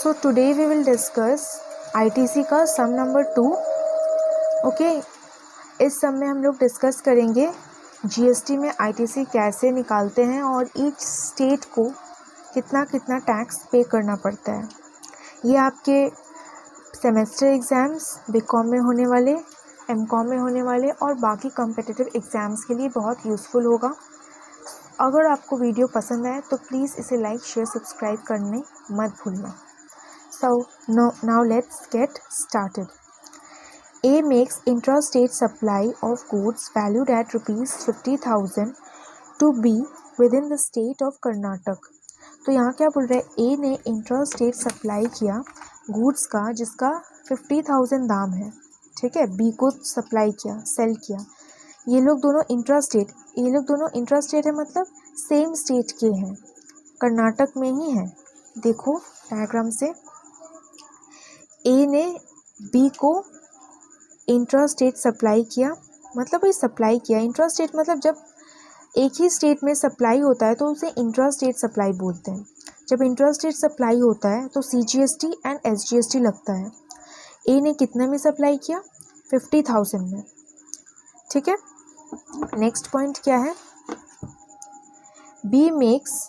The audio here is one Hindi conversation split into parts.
So today we will discuss ITC का सम नंबर 2. ओके, इस सम में हम लोग डिस्कस करेंगे जीएसटी में ITC कैसे निकालते हैं और ईच स्टेट को कितना कितना टैक्स पे करना पड़ता है. ये आपके सेमेस्टर एग्ज़ाम्स बीकॉम में होने वाले, एमकॉम में होने वाले और बाकी कॉम्पिटिटिव एग्ज़ाम्स के लिए बहुत यूज़फुल होगा. अगर आपको वीडियो पसंद आए तो प्लीज़ इसे लाइक, शेयर, सब्सक्राइब करने मत भूलना. So now let's get started. A makes intrastate supply of goods valued at rupees 50,000 to B within the state of Karnataka. तो यहाँ क्या बोल रहा है, A ने इंट्रास्टेट सप्लाई किया गुड्स का जिसका 50,000 दाम है. ठीक है, B को सप्लाई किया, सेल किया. ये लोग दोनों इंट्रास्टेट है, मतलब सेम स्टेट के हैं, कर्नाटक में ही है. देखो डायग्राम से, ए ने बी को इंट्रास्टेट सप्लाई किया, मतलब ये सप्लाई किया. इंट्रास्टेट मतलब जब एक ही स्टेट में सप्लाई होता है तो उसे इंट्रास्टेट सप्लाई बोलते हैं. जब इंट्रास्टेट सप्लाई होता है तो CGST एंड SGST लगता है. ए ने कितने में सप्लाई किया, 50,000 में. ठीक है, नेक्स्ट पॉइंट क्या है, B makes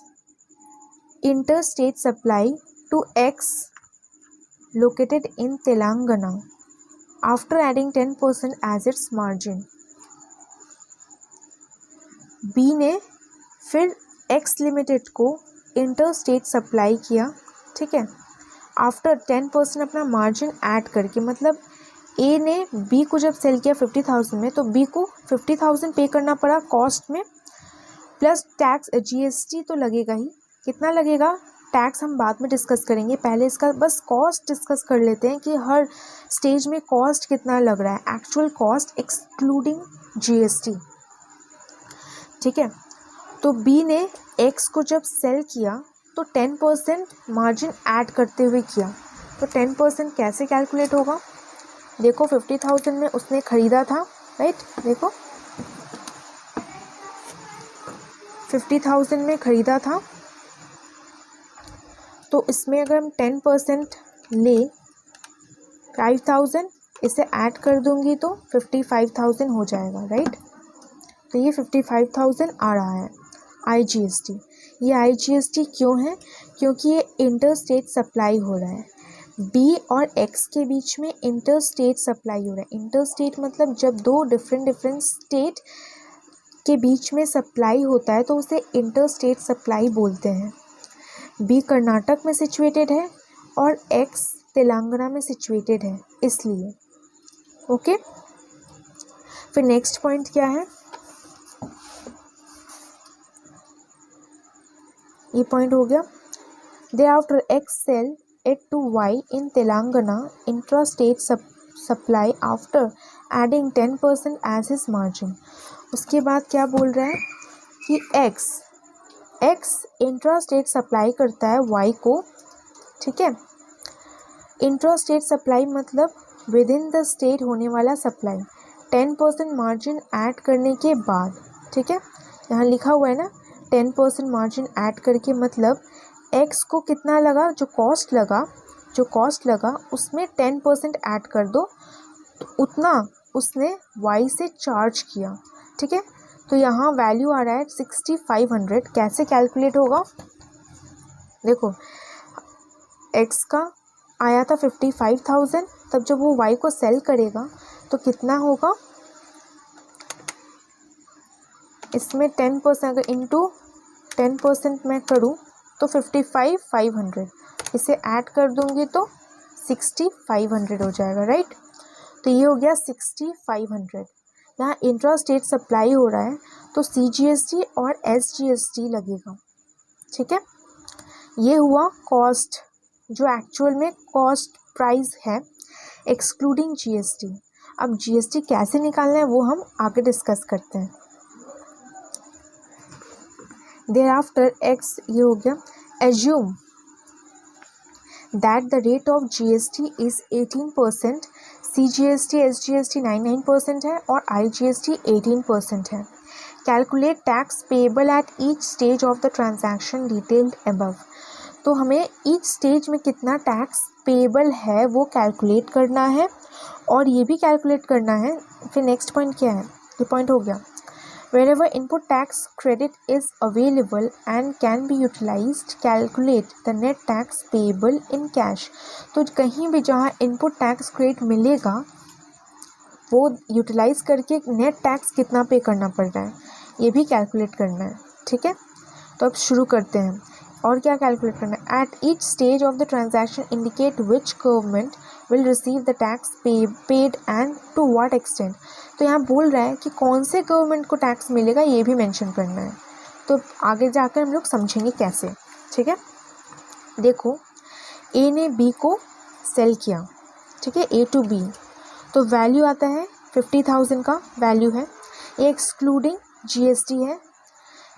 interstate supply to X located in Telangana after adding 10% as its margin. B ने फिर X लिमिटेड को इंटरस्टेट सप्लाई किया. ठीक है, आफ्टर 10% अपना मार्जिन ऐड करके, मतलब A ने B को जब सेल किया 50,000 में तो B को 50,000 पे करना पड़ा कॉस्ट में, प्लस टैक्स GST तो लगेगा ही. कितना लगेगा, टैक्स हम बाद में डिस्कस करेंगे, पहले इसका बस कॉस्ट डिस्कस कर लेते हैं कि हर स्टेज में कॉस्ट कितना लग रहा है, एक्चुअल कॉस्ट एक्सक्लूडिंग GST. ठीक है, तो B ने X को जब सेल किया तो 10% मार्जिन ऐड करते हुए किया. तो 10% कैसे कैलकुलेट होगा, देखो 50,000 में उसने ख़रीदा था, राइट. देखो 50,000 में ख़रीदा था, तो इसमें अगर हम 10% ले 5,000 इसे ऐड कर दूंगी तो 55,000 हो जाएगा, राइट. तो ये 55,000 आ रहा है IGST. ये IGST क्यों है, क्योंकि ये इंटरस्टेट सप्लाई हो रहा है. B और X के बीच में इंटरस्टेट सप्लाई हो रहा है. इंटरस्टेट मतलब जब दो डिफरेंट स्टेट के बीच में सप्लाई होता है तो उसे इंटरस्टेट सप्लाई बोलते हैं. बी कर्नाटक में सिचुएटेड है और एक्स तेलंगाना में सिचुएटेड है, इसलिए. ओके, फिर नेक्स्ट पॉइंट क्या है, ये पॉइंट हो गया. They after x sell it to y in Telangana intrastate supply after adding 10% as his margin. उसके बाद क्या बोल रहा है कि एक्स इंट्रास्टेट सप्लाई करता है वाई को. ठीक है, इंट्रास्टेट सप्लाई मतलब विद इन द स्टेट होने वाला सप्लाई, 10% मार्जिन ऐड करने के बाद. ठीक है, यहाँ लिखा हुआ है ना 10% मार्जिन ऐड करके, मतलब एक्स को कितना लगा, जो कॉस्ट लगा उसमें 10% ऐड कर दो, तो उतना उसने वाई से चार्ज किया. ठीक है, तो यहाँ वैल्यू आ रहा है 6500. कैसे कैलकुलेट होगा, देखो x का आया था 55,000, तब जब वो y को सेल करेगा तो कितना होगा, इसमें 10% अगर इंटू 10% मैं करूँ तो 55,500, इसे ऐड कर दूँगी तो 6500 हो जाएगा, राइट. तो ये हो गया 6500. यहाँ इंट्रास्टेट सप्लाई हो रहा है तो CGST और SGST लगेगा. ठीक है, ये हुआ कॉस्ट, जो एक्चुअल में कॉस्ट प्राइस है एक्सक्लूडिंग GST. अब GST कैसे निकालना है वो हम आगे डिस्कस करते हैं. देयर आफ्टर X, ये हो गया. Assume that the rate of GST is 18%, CGST SGST 99% है और IGST 18% है. Calculate tax payable at each stage of the transaction detailed above. तो हमें ईच स्टेज में कितना टैक्स पेएबल है वो कैलकुलेट करना है और ये भी कैलकुलेट करना है। फिर नेक्स्ट पॉइंट क्या है, ये पॉइंट हो गया। Wherever input tax credit is available and can be utilized, calculate the net tax payable in cash। तो कहीं भी जहाँ इनपुट टैक्स क्रेडिट मिलेगा वो यूटिलाइज करके नेट टैक्स कितना पे करना पड़ रहा है ये भी कैलकुलेट करना है। ठीक है, तो अब शुरू करते हैं। और क्या कैलकुलेट करना है? At each stage of the transaction indicate which government will receive the tax paid and to what extent. तो यहाँ बोल रहा है कि कौन से गवर्नमेंट को टैक्स मिलेगा ये भी मेंशन करना है। तो आगे जाकर हम लोग समझेंगे कैसे। ठीक है, देखो ए ने बी को सेल किया, ठीक है, ए टू बी, तो वैल्यू आता है 50,000 का वैल्यू है। ये एक्सक्लूडिंग जीएसटी है।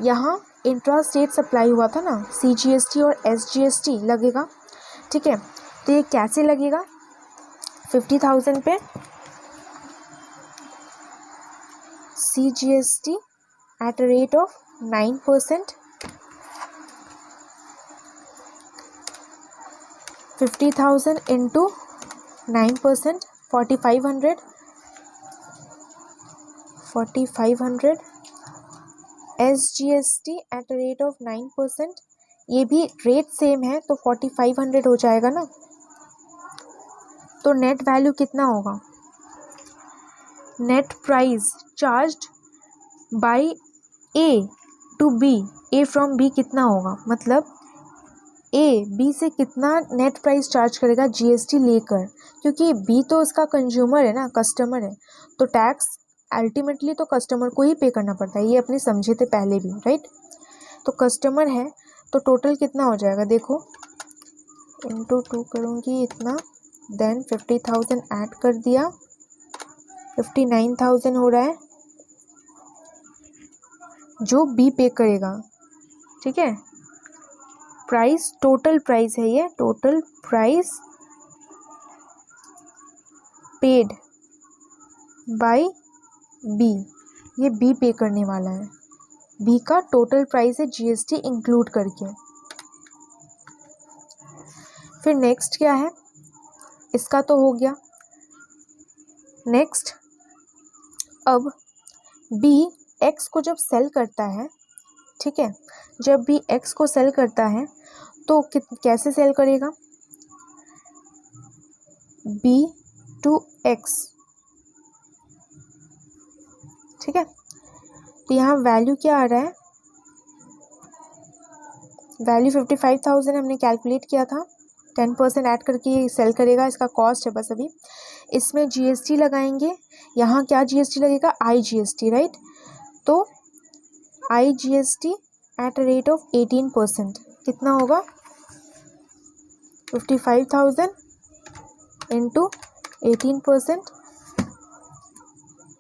यहाँ इंट्रा स्टेट सप्लाई हुआ था ना, सीजीएसटी और एसजीएसटी लगेगा। ठीक है, तो ये कैसे लगेगा? 50,000 पे CGST at a rate of 9%, 50,000 into 9%, 4,500, 4,500, SGST at a rate of 9%, ये भी रेट सेम है तो 4,500 हो जाएगा ना। तो नेट वैल्यू कितना होगा? Net price charged by A to B, A from B कितना होगा? मतलब ए बी से कितना नेट प्राइस चार्ज करेगा जीएसटी लेकर, क्योंकि बी तो उसका कंज्यूमर है ना, कस्टमर है, तो टैक्स अल्टीमेटली तो कस्टमर को ही पे करना पड़ता है। ये अपने समझे थे पहले भी, राइट। तो कस्टमर है तो टोटल कितना हो जाएगा? देखो इंटू 2 करूँगी इतना, देन 50,000 ऐड कर दिया, 59,000 हो रहा है जो बी पे करेगा। ठीक है, प्राइस टोटल प्राइस है, ये total price paid by B, ये बी पे करने वाला है। बी का टोटल प्राइस है जीएसटी इंक्लूड करके। फिर नेक्स्ट क्या है? इसका तो हो गया। नेक्स्ट अब बी एक्स को जब सेल करता है, ठीक है, जब बी एक्स को सेल करता है तो कैसे सेल करेगा? बी टू एक्स, ठीक है। तो यहाँ वैल्यू क्या आ रहा है? वैल्यू 55,000 हमने कैलकुलेट किया था, 10% ऐड करके सेल करेगा, इसका कॉस्ट है बस। अभी इसमें जीएसटी लगाएंगे, यहाँ क्या जीएसटी लगेगा? IGST, right. तो IGST at a rate of 18%, कितना होगा? 55,000 इंटू 18%,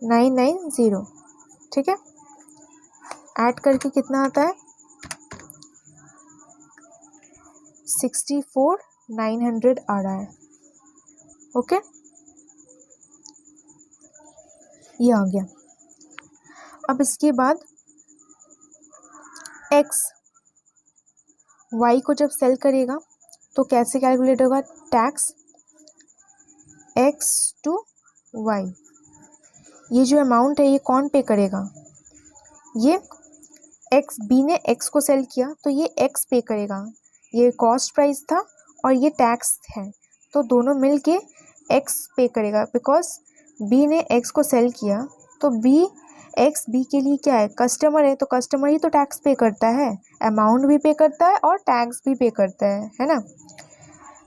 990, ठीक है। ऐड करके कितना आता है? 64,900 आ रहा है। ओके, ये आ गया। अब इसके बाद एक्स वाई को जब सेल करेगा तो कैसे कैलकुलेट होगा? टैक्स एक्स टू वाई, ये जो अमाउंट है ये कौन पे करेगा? ये एक्स, बी ने एक्स को सेल किया तो ये एक्स पे करेगा। ये कॉस्ट प्राइस था और ये टैक्स है, तो दोनों मिलके एक्स पे करेगा, बिकॉज बी ने एक्स को सेल किया तो बी एक्स बी के लिए क्या है? कस्टमर है, तो कस्टमर ही तो टैक्स पे करता है, अमाउंट भी पे करता है और टैक्स भी पे करता है ना।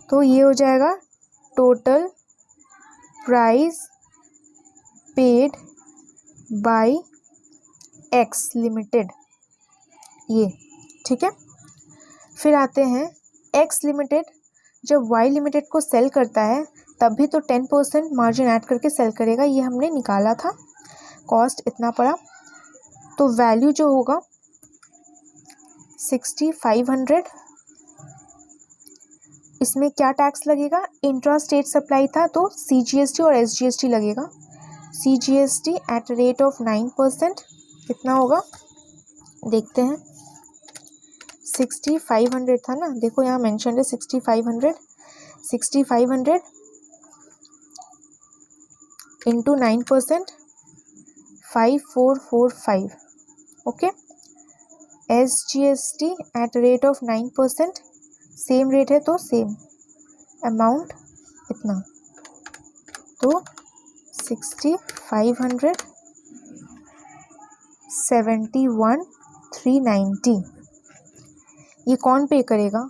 तो ये हो जाएगा total price paid bye x limited, ये, ठीक है। फिर आते हैं एक्स लिमिटेड जब वाई लिमिटेड को सेल करता है तब भी तो 10% मार्जिन ऐड करके सेल करेगा, ये हमने निकाला था, कॉस्ट इतना पड़ा। तो वैल्यू जो होगा 6500, इसमें क्या टैक्स लगेगा? इंट्रा स्टेट सप्लाई था तो सीजीएसटी और एसजीएसटी लगेगा। सीजीएसटी एट रेट ऑफ 9%, कितना होगा देखते हैं। 6500 था ना, देखो यहाँ मेंशन है 6500 into 9%, 5445। Okay, SGST at rate of 9%, same rate है तो सेम अमाउंट इतना, तो 6500 71,390। ये कौन पे करेगा?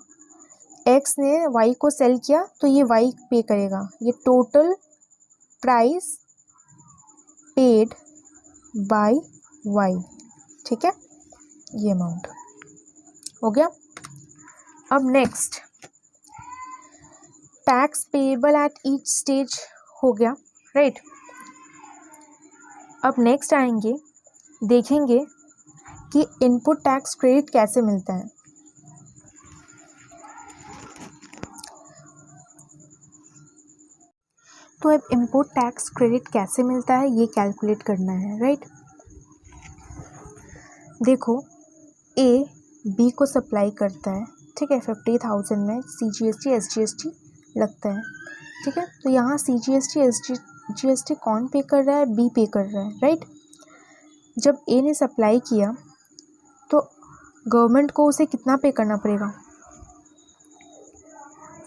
एक्स ने वाई को सेल किया तो ये वाई पे करेगा। ये total price paid by Y, ठीक है, ये अमाउंट हो गया। अब next tax payable at each stage हो गया, राइट। अब नेक्स्ट आएंगे, देखेंगे कि इनपुट टैक्स क्रेडिट कैसे मिलता है। तो अब इनपुट टैक्स क्रेडिट कैसे मिलता है ये कैलकुलेट करना है, राइट। देखो, ए बी को सप्लाई करता है, ठीक है, 50,000 में CGST SGST लगता है, ठीक है। तो यहाँ CGST SGST कौन पे कर रहा है? बी पे कर रहा है, राइट। जब ए ने सप्लाई किया तो गवर्नमेंट को उसे कितना पे करना पड़ेगा?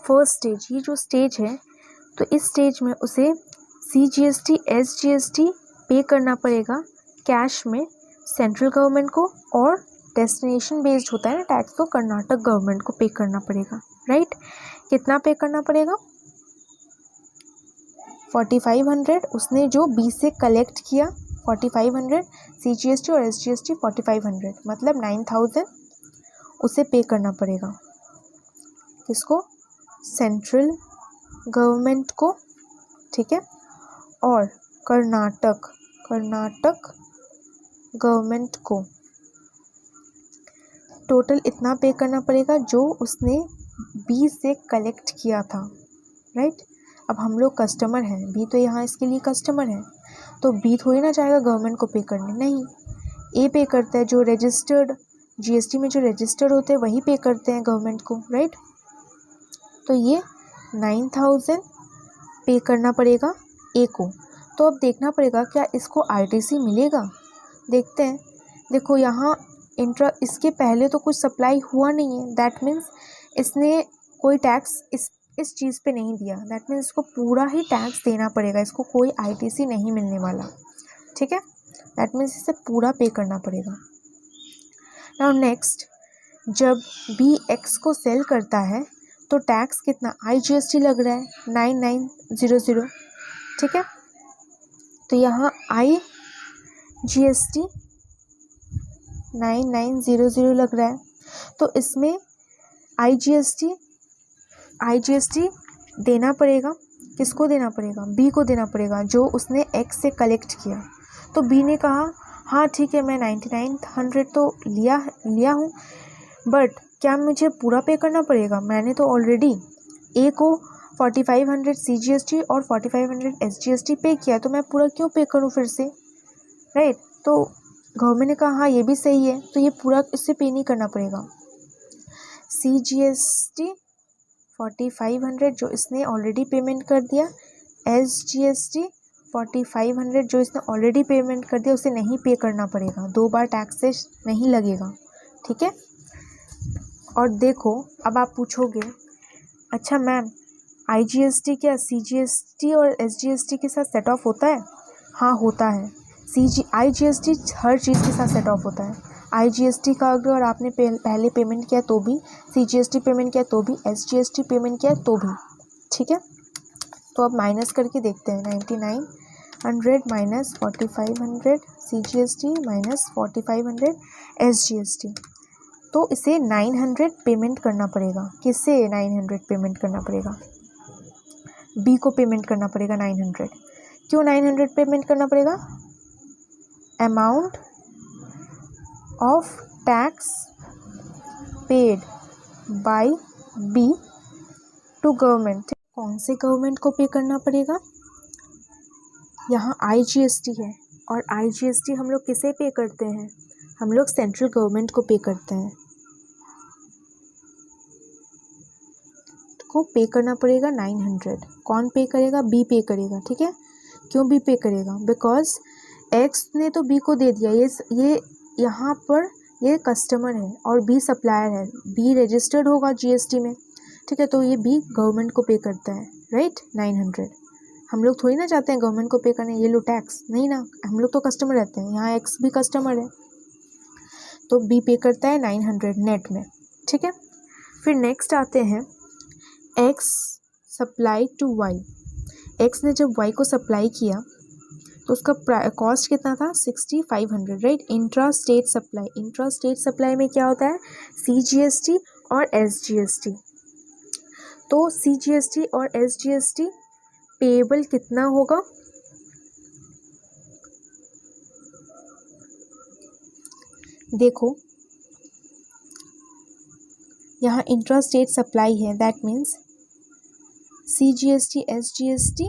फर्स्ट स्टेज, ये जो स्टेज है, तो इस स्टेज में उसे CGST SGST पे करना पड़ेगा कैश में सेंट्रल गवर्नमेंट को, और डेस्टिनेशन बेस्ड होता है ना टैक्स, तो कर्नाटक गवर्नमेंट को पे करना पड़ेगा, राइट। कितना पे करना पड़ेगा? 4500 उसने जो बी से कलेक्ट किया, 4500 CGST और SGST 4500, मतलब 9000 उसे पे करना पड़ेगा। किसको? सेंट्रल गवर्नमेंट को, ठीक है, और कर्नाटक गवर्नमेंट को टोटल इतना पे करना पड़ेगा जो उसने बी से कलेक्ट किया था, राइट। अब हम लोग कस्टमर हैं, बी तो यहाँ इसके लिए कस्टमर है, तो बी थोड़ी ना चाहेगा गवर्नमेंट को पे करने, नहीं, ए पे करता है, जो रजिस्टर्ड GST में जो रजिस्टर्ड होते हैं वही पे करते हैं गवर्नमेंट को, राइट। तो ये 9000 पे करना पड़ेगा ए को। तो अब देखना पड़ेगा क्या इसको RTC मिलेगा, देखते हैं। देखो यहाँ इसके पहले तो कुछ सप्लाई हुआ नहीं है, दैट मीन्स इसने कोई टैक्स इस चीज़ पे नहीं दिया, दैट मीन्स इसको पूरा ही टैक्स देना पड़ेगा, इसको कोई RTC नहीं मिलने वाला, ठीक है, दैट मीन्स इसे पूरा पे करना पड़ेगा। नाउ नेक्स्ट, जब बी एक्स को सेल करता है तो टैक्स कितना? IGST लग रहा है 9900, ठीक है। तो यहाँ IGST 9900 लग रहा है, तो इसमें IGST देना पड़ेगा। किसको देना पड़ेगा? बी को देना पड़ेगा, जो उसने एक्स से कलेक्ट किया। तो बी ने कहा हाँ ठीक है, मैं 9900 तो लिया हूँ, बट क्या मुझे पूरा पे करना पड़ेगा? मैंने तो ऑलरेडी ए को 4500 CGST और 4500 SGST पे किया, तो मैं पूरा क्यों पे करूँ फिर से, राइट। तो गवर्नमेंट ने कहा हाँ ये भी सही है, तो ये पूरा इससे पे नहीं करना पड़ेगा। CGST 4500 जो इसने ऑलरेडी पेमेंट कर दिया, SGST 4500 जो इसने ऑलरेडी पेमेंट कर दिया, उसे नहीं पे करना पड़ेगा, 2 बार टैक्सेस नहीं लगेगा, ठीक है। और देखो, अब आप पूछोगे अच्छा मैम IGST क्या CGST और SGST के साथ सेट ऑफ होता है? हाँ होता है, IGST हर चीज़ के साथ सेट ऑफ होता है। IGST का अगर आपने पहले पेमेंट किया तो भी, CGST पेमेंट किया तो भी, SGST पेमेंट किया तो भी, ठीक है। तो अब माइनस करके देखते हैं, 9900 माइनस 4500 CGST माइनस 4500 SGST, तो इसे 900 पेमेंट करना पड़ेगा। किससे 900 पेमेंट करना पड़ेगा? बी को पेमेंट करना पड़ेगा 900। क्यों 900 पेमेंट करना पड़ेगा? Amount of tax paid by B to government. कौन से गवर्नमेंट को पे करना पड़ेगा? यहाँ IGST है, और IGST हम लोग किसे पे करते हैं? हम लोग सेंट्रल गवर्नमेंट को पे करते हैं, को पे करना पड़ेगा 900। कौन पे करेगा? बी पे करेगा, ठीक है। क्यों बी पे करेगा? बिकॉज एक्स ने तो बी को दे दिया, ये यहाँ पर ये कस्टमर है और बी सप्लायर है, बी रजिस्टर्ड होगा जीएसटी में, ठीक है। तो ये बी गवर्नमेंट को पे करता है, राइट, 900। हम लोग थोड़ी ना चाहते हैं गवर्नमेंट को पे करने, ये लो टैक्स, नहीं ना, हम लोग तो कस्टमर रहते हैं, यहाँ एक्स भी कस्टमर है, तो बी पे करता है 900 नेट में, ठीक है। फिर नेक्स्ट आते हैं X supply to Y. X ने जब वाई को सप्लाई किया तो उसका कॉस्ट कितना था? 6500, right. Intra state supply, intra state supply में क्या होता है? CGST और SGST। तो CGST और SGST पेएबल कितना होगा? देखो यहाँ इंट्रा स्टेट सप्लाई है, that means CGST SGST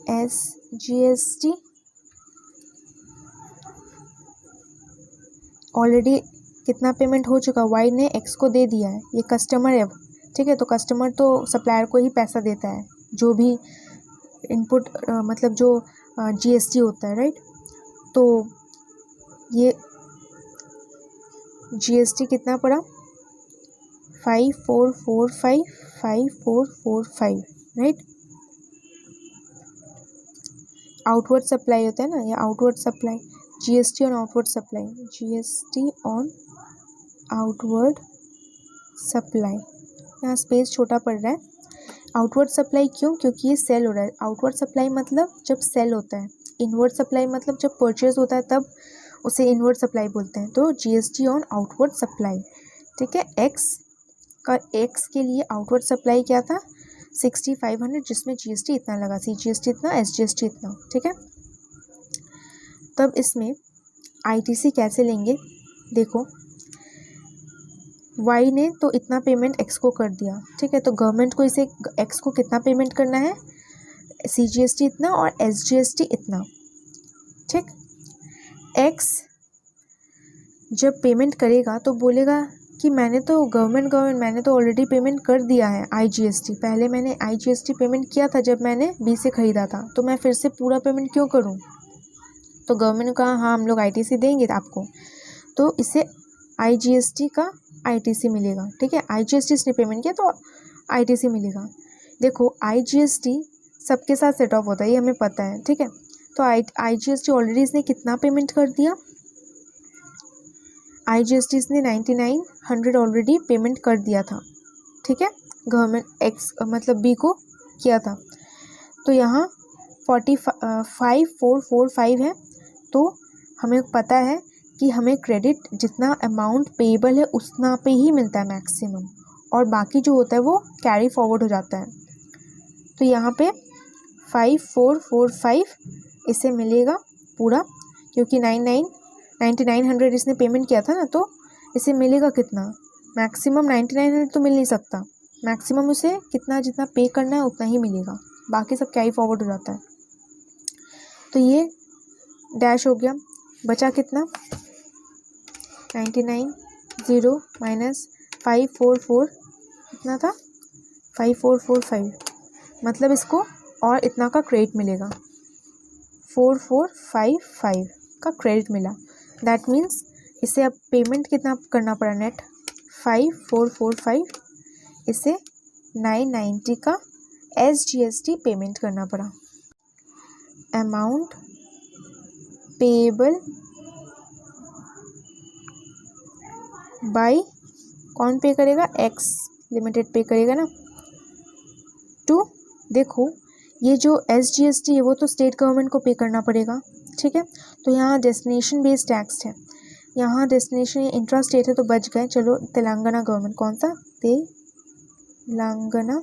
SGST already कितना पेमेंट हो चुका? वाई ने एक्स को दे दिया है, ये कस्टमर है, ठीक है। तो कस्टमर तो सप्लायर को ही पैसा देता है, जो भी इनपुट मतलब जो GST होता है, राइट। तो ये GST कितना पड़ा? 5445, राइट। आउटवर्ड सप्लाई होता है ना, ये outward supply, GST on outward supply, GST on outward supply. यहाँ स्पेस छोटा पड़ रहा है। आउटवर्ड सप्लाई क्यों? क्योंकि ये सेल हो रहा है। आउटवर्ड सप्लाई मतलब जब सेल होता है, इनवर्ड सप्लाई मतलब जब परचेज होता है तब उसे इनवर्ड सप्लाई बोलते हैं। तो GST ऑन आउटवर्ड सप्लाई, ठीक है। एक्स के लिए आउटवर्ड सप्लाई क्या था? 6500, जिसमें GST इतना लगा, CGST इतना, SGST इतना, ठीक है। तब इसमें ITC कैसे लेंगे? देखो वाई ने तो इतना पेमेंट एक्स को कर दिया, ठीक है। तो गवर्नमेंट को इसे एक्स को कितना पेमेंट करना है? CGST इतना और SGST इतना, ठीक। एक्स जब पेमेंट करेगा तो बोलेगा कि मैंने तो मैंने तो ऑलरेडी पेमेंट कर दिया है IGST। पहले मैंने IGST पेमेंट किया था जब मैंने बी से ख़रीदा था, तो मैं फिर से पूरा पेमेंट क्यों करूं? तो गवर्नमेंट ने कहा हाँ हम लोग ITC देंगे आपको, तो इसे IGST का ITC मिलेगा, ठीक है। IGST इसने पेमेंट किया तो ITC मिलेगा। देखो IGST सबके साथ सेट ऑफ होता है, ये हमें पता है, ठीक है। तो IGST ऑलरेडी इसने कितना पेमेंट कर दिया? IGST इसने 9900 ऑलरेडी पेमेंट कर दिया था, ठीक है। गवर्नमेंट एक्स मतलब बी को किया था। तो यहाँ 5445 है, तो हमें पता है कि हमें क्रेडिट जितना अमाउंट पेएबल है उतना पे ही मिलता है मैक्सिमम, और बाकी जो होता है वो कैरी फॉरवर्ड हो जाता है। तो यहाँ पे 5445 इसे मिलेगा पूरा, क्योंकि 9900 इसने पेमेंट किया था ना, तो इसे मिलेगा कितना? मैक्सिमम 9900 तो मिल नहीं सकता, मैक्सिमम उसे कितना जितना पे करना है उतना ही मिलेगा, बाकी सब कैरी फॉरवर्ड हो जाता है। तो ये डैश हो गया, बचा कितना? 990 माइनस 544 कितना था? 5445, मतलब इसको और इतना का क्रेडिट मिलेगा, 4455 का क्रेडिट मिला। दैट मीन्स इसे अब पेमेंट कितना करना पड़ा? नेट 5445, इसे 990 का SGST पेमेंट करना पड़ा। अमाउंट पेएबल बाय, कौन पे करेगा? एक्स लिमिटेड पे करेगा ना। टू, देखो ये जो SGST है वो तो स्टेट गवर्नमेंट को पे करना पड़ेगा, ठीक है। तो यहाँ डेस्टिनेशन बेस्ड टैक्स है, यहाँ डेस्टिनेशन इंट्रा स्टेट है तो बच गए। चलो तेलंगाना गवर्नमेंट, कौन सा? तेलंगाना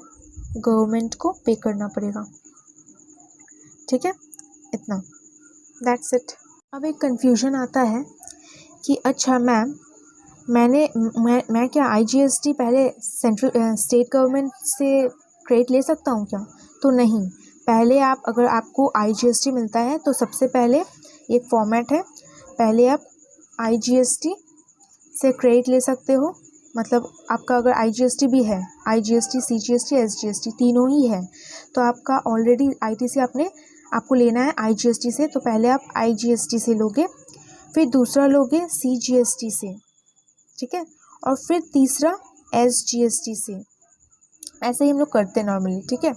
गवर्नमेंट को पे करना पड़ेगा, ठीक है, इतना, दैट्स इट। अब एक कन्फ्यूजन आता है कि अच्छा मैम मैं क्या IGST पहले स्टेट गवर्नमेंट से क्रेडिट ले सकता हूँ क्या? तो नहीं, पहले आप अगर आपको IGST मिलता है तो सबसे पहले एक फॉर्मेट है, पहले आप IGST से क्रेडिट ले सकते हो, मतलब आपका अगर IGST भी है, IGST, CGST, SGST तीनों ही है, तो आपका ऑलरेडी ITC आपको लेना है IGST से, तो पहले आप IGST से लोगे, फिर दूसरा लोगे CGST से, ठीक है, और फिर तीसरा SGST से। ऐसे ही हम लोग करते हैं नॉर्मली, ठीक है।